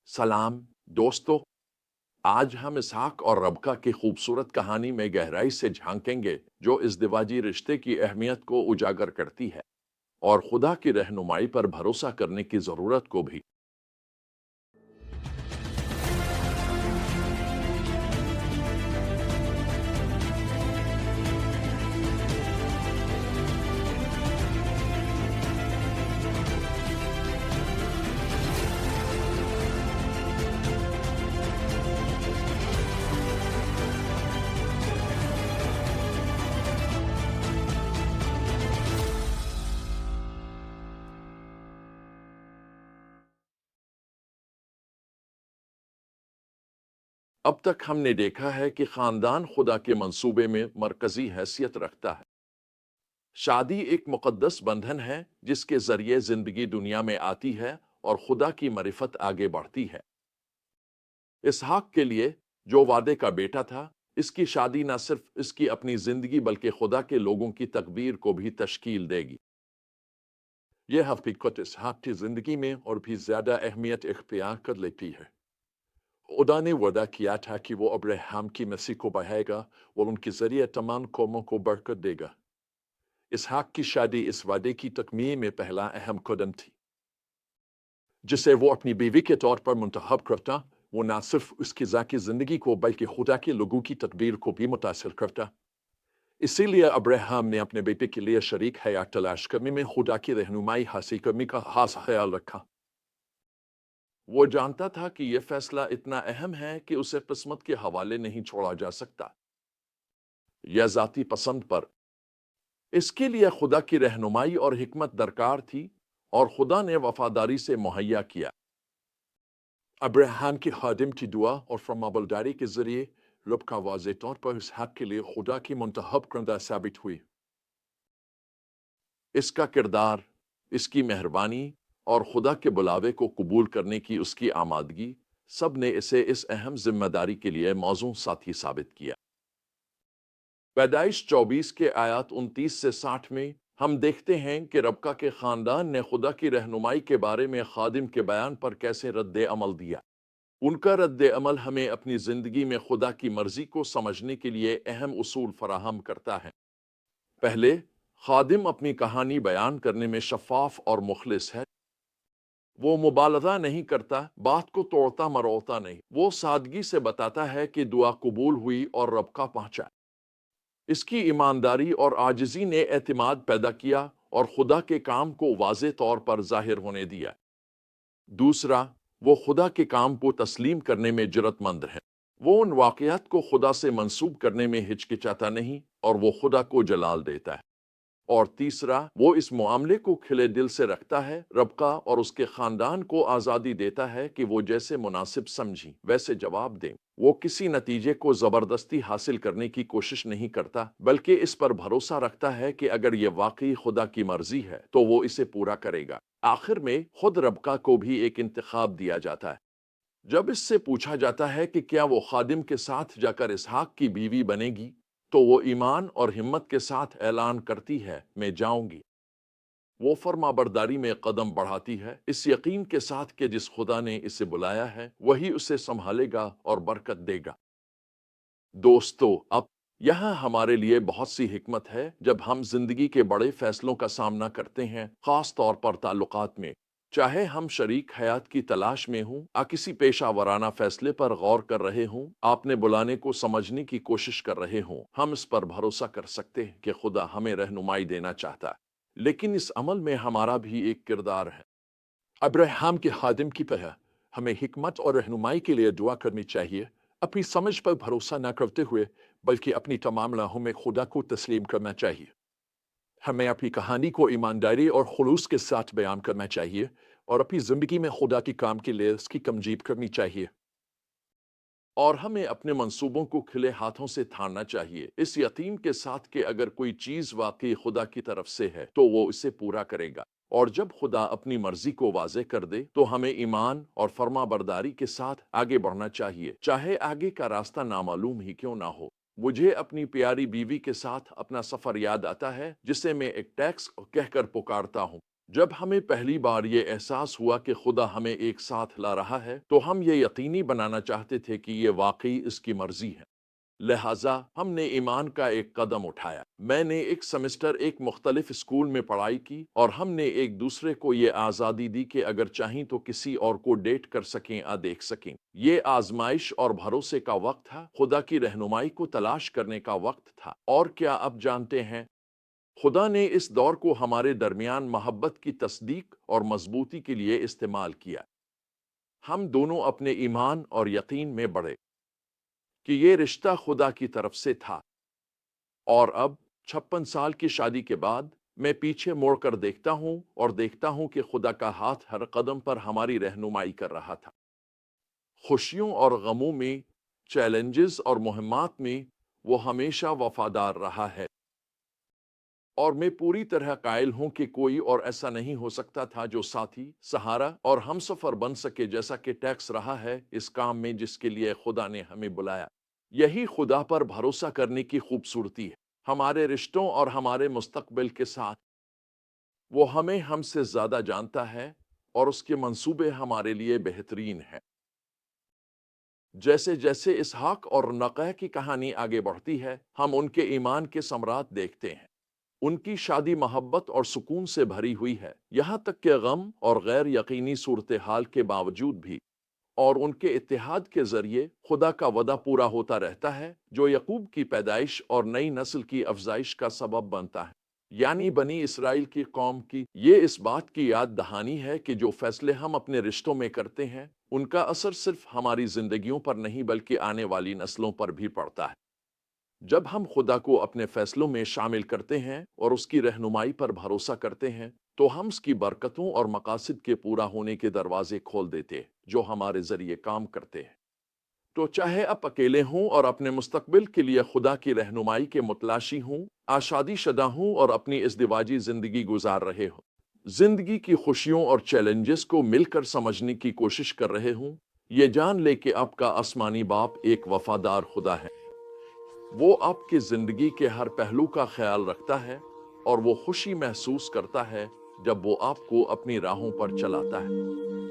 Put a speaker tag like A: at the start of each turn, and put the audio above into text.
A: सलाम दोस्तों। आज हम इसहाक और रबका की खूबसूरत कहानी में गहराई से झांकेंगे जो इज़दिवाजी रिश्ते की अहमियत को उजागर करती है और खुदा की रहनुमाई पर भरोसा करने की ज़रूरत को भी। अब तक हमने देखा है कि खानदान खुदा के मंसूबे में मरकजी हैसियत रखता है। शादी एक मुकद्दस बंधन है जिसके जरिए जिंदगी दुनिया में आती है और खुदा की मरिफत आगे बढ़ती है। इसहाक के लिए जो वादे का बेटा था, इसकी शादी न सिर्फ इसकी अपनी जिंदगी बल्कि खुदा के लोगों की तकदीर को भी तश्कील देगी। यह हकीकत इसहाक की जिंदगी में और भी ज्यादा अहमियत इख्तियार कर लेती है। खुदा ने वादा किया था कि वो अब्राहम की मसीह को बढ़ाएगा और उनके जरिए तमाम कौमों को बरकत देगा। इसहाक की शादी इस वादे की तकमील में पहला अहम कदम थी, जिसे वो अपनी बीवी के तौर पर मुंतखब करता। वो न सिर्फ उसकी ज़ाती ज़िंदगी को बल्कि खुदा के लोगों की तकदीर को भी मुतासिर करता। इसीलिए अब्राहम ने अपने बेटे के लिए शरीक हयात तलाश करने में खुदा की रहनुमाई हासिल करने का खास ख्याल रखा। वो जानता था कि यह फैसला इतना अहम है कि उसे किस्मत के हवाले नहीं छोड़ा जा सकता या ज़ाती पसंद पर। इसके लिए खुदा की रहनुमाई और हिकमत दरकार थी और खुदा ने वफादारी से मुहैया किया। अब्राहम की खादिम की दुआ और फरमाबरदारी के जरिए रबका वाज़े तौर पर इसहाक के लिए खुदा की मुंतखब करदा साबित हुई। इसका किरदार, इसकी मेहरबानी और खुदा के बुलावे को कबूल करने की उसकी आमादगी, सब ने इसे इस अहम जिम्मेदारी के लिए मौजूद साथी साबित किया। पैदाइश 24 के आयत 29 से 60 में हम देखते हैं कि रबका के खानदान ने खुदा की रहनुमाई के बारे में खादिम के बयान पर कैसे रद्द अमल दिया। उनका रद्द अमल हमें अपनी जिंदगी में खुदा की मर्जी को समझने के लिए अहम उसूल फराहम करता है। पहले, खादिम अपनी कहानी बयान करने में शफाफ और मुखलिस है। वो मुबालगा नहीं करता, बात को तोड़ता मरोड़ता नहीं। वो सादगी से बताता है कि दुआ कबूल हुई और रबका पहुंचा। इसकी ईमानदारी और आजिज़ी ने एतमाद पैदा किया और खुदा के काम को वाज़े तौर पर जाहिर होने दिया। दूसरा, वो खुदा के काम को तस्लीम करने में जुर्रतमंद है। वो उन वाक़यात को खुदा से मंसूब करने में हिचकिचाता नहीं और वो खुदा को जलाल देता है। और तीसरा, वो इस मामले को खिले दिल से रखता है। रबका और उसके खानदान को आज़ादी देता है कि वो जैसे मुनासिब समझी वैसे जवाब दें। वो किसी नतीजे को ज़बरदस्ती हासिल करने की कोशिश नहीं करता, बल्कि इस पर भरोसा रखता है कि अगर ये वाकई खुदा की मर्जी है तो वो इसे पूरा करेगा। आखिर में खुद रबका को भी एक इंतखाब दिया जाता है। जब इससे पूछा जाता है कि क्या वो खादिम के साथ जाकर इसहाक की बीवी बनेगी, तो वो ईमान और हिम्मत के साथ ऐलान करती है, मैं जाऊंगी। वो फरमाबरदारी में कदम बढ़ाती है, इस यकीन के साथ कि जिस खुदा ने इसे बुलाया है वही उसे संभालेगा और बरकत देगा। दोस्तों, अब यहाँ हमारे लिए बहुत सी हिकमत है जब हम जिंदगी के बड़े फैसलों का सामना करते हैं, खास तौर पर ताल्लुकात में। चाहे हम शरीक हयात की तलाश में हों या किसी पेशा वराना फैसले पर गौर कर रहे हों, आपने बुलाने को समझने की कोशिश कर रहे हों, हम इस पर भरोसा कर सकते हैं कि खुदा हमें रहनुमाई देना चाहता है। लेकिन इस अमल में हमारा भी एक किरदार है। अब्राहम के खादिम की तरह हमें हिकमत और रहनुमाई के लिए दुआ करनी चाहिए, अपनी समझ पर भरोसा न करते हुए, बल्कि अपनी तमाम राहों में खुदा को तस्लीम करना चाहिए। हमें अपनी कहानी को ईमानदारी और खुलूस के साथ बयान करना चाहिए और अपनी ज़िंदगी में खुदा के काम के लिए उसकी तमजीद करनी चाहिए। और हमें अपने मंसूबों को खिले हाथों से थामना चाहिए, इस यकीन के साथ कि अगर कोई चीज़ वाकई खुदा की तरफ से है तो वो इसे पूरा करेगा। और जब खुदा अपनी मर्जी को वाजे कर दे तो हमें ईमान और फर्मा बरदारी के साथ आगे बढ़ना चाहिए, चाहे आगे का रास्ता नामालूम ही क्यों ना हो। मुझे अपनी प्यारी बीवी के साथ अपना सफर याद आता है, जिसे मैं एक टैक्स कहकर पुकारता हूँ। جب ہمیں پہلی بار یہ احساس ہوا کہ خدا ہمیں ایک ساتھ لا رہا ہے تو ہم یہ یقینی بنانا چاہتے تھے کہ یہ واقعی اس کی مرضی ہے۔ لہٰذا ہم نے ایمان کا ایک قدم اٹھایا۔ میں نے ایک سمسٹر ایک مختلف اسکول میں پڑھائی کی اور ہم نے ایک دوسرے کو یہ آزادی دی کہ اگر چاہیں تو کسی اور کو ڈیٹ کر سکیں یا دیکھ سکیں۔ یہ آزمائش اور بھروسے کا وقت تھا، خدا کی رہنمائی کو تلاش کرنے کا وقت تھا۔ اور کیا آپ جانتے ہیں، خدا نے اس دور کو ہمارے درمیان محبت کی تصدیق اور مضبوطی کے لیے استعمال کیا۔ ہم دونوں اپنے ایمان اور یقین میں بڑھے کہ یہ رشتہ خدا کی طرف سے تھا، اور اب 56 سال کی شادی کے بعد میں پیچھے مڑ کر دیکھتا ہوں اور دیکھتا ہوں کہ خدا کا ہاتھ ہر قدم پر ہماری رہنمائی کر رہا تھا۔ خوشیوں اور غموں میں، چیلنجز اور مہمات میں وہ ہمیشہ وفادار رہا ہے، اور میں پوری طرح قائل ہوں کہ کوئی اور ایسا نہیں ہو سکتا تھا جو ساتھی، سہارا اور ہمسفر بن سکے جیسا کہ ٹیکس رہا ہے اس کام میں جس کے لیے خدا نے ہمیں بلایا۔ یہی خدا پر بھروسہ کرنے کی خوبصورتی ہے۔ ہمارے رشتوں اور ہمارے مستقبل کے ساتھ وہ ہمیں ہم سے زیادہ جانتا ہے، اور اس کے منصوبے ہمارے لیے بہترین ہیں۔ جیسے جیسے اسحاق اور رنقہ کی کہانی آگے بڑھتی ہے، ہم ان کے ایمان کے ثمرات دیکھتے ہیں۔ ان کی شادی محبت اور سکون سے بھری ہوئی ہے، یہاں تک کہ غم اور غیر یقینی صورتحال کے باوجود بھی، اور ان کے اتحاد کے ذریعے خدا کا وعدہ پورا ہوتا رہتا ہے جو یعقوب کی پیدائش اور نئی نسل کی افزائش کا سبب بنتا ہے۔ یعنی بنی اسرائیل کی قوم کی یہ اس بات کی یاد دہانی ہے کہ جو فیصلے ہم اپنے رشتوں میں کرتے ہیں ان کا اثر صرف ہماری زندگیوں پر نہیں بلکہ آنے والی نسلوں پر بھی پڑتا ہے۔ جب ہم خدا کو اپنے فیصلوں میں شامل کرتے ہیں اور اس کی رہنمائی پر بھروسہ کرتے ہیں تو ہم اس کی برکتوں اور مقاصد کے پورا ہونے کے دروازے کھول دیتے ہیں جو ہمارے ذریعے کام کرتے ہیں۔ تو چاہے آپ اکیلے ہوں اور اپنے مستقبل کے لیے خدا کی رہنمائی کے متلاشی ہوں، شادی شدہ ہوں اور اپنی ازدواجی زندگی گزار رہے ہوں، زندگی کی خوشیوں اور چیلنجز کو مل کر سمجھنے کی کوشش کر رہے ہوں، یہ جان لے کہ آپ کا آسمانی باپ ایک وفادار خدا ہے۔ وہ آپ کی زندگی کے ہر پہلو کا خیال رکھتا ہے، اور وہ خوشی محسوس کرتا ہے جب وہ آپ کو اپنی راہوں پر چلاتا ہے۔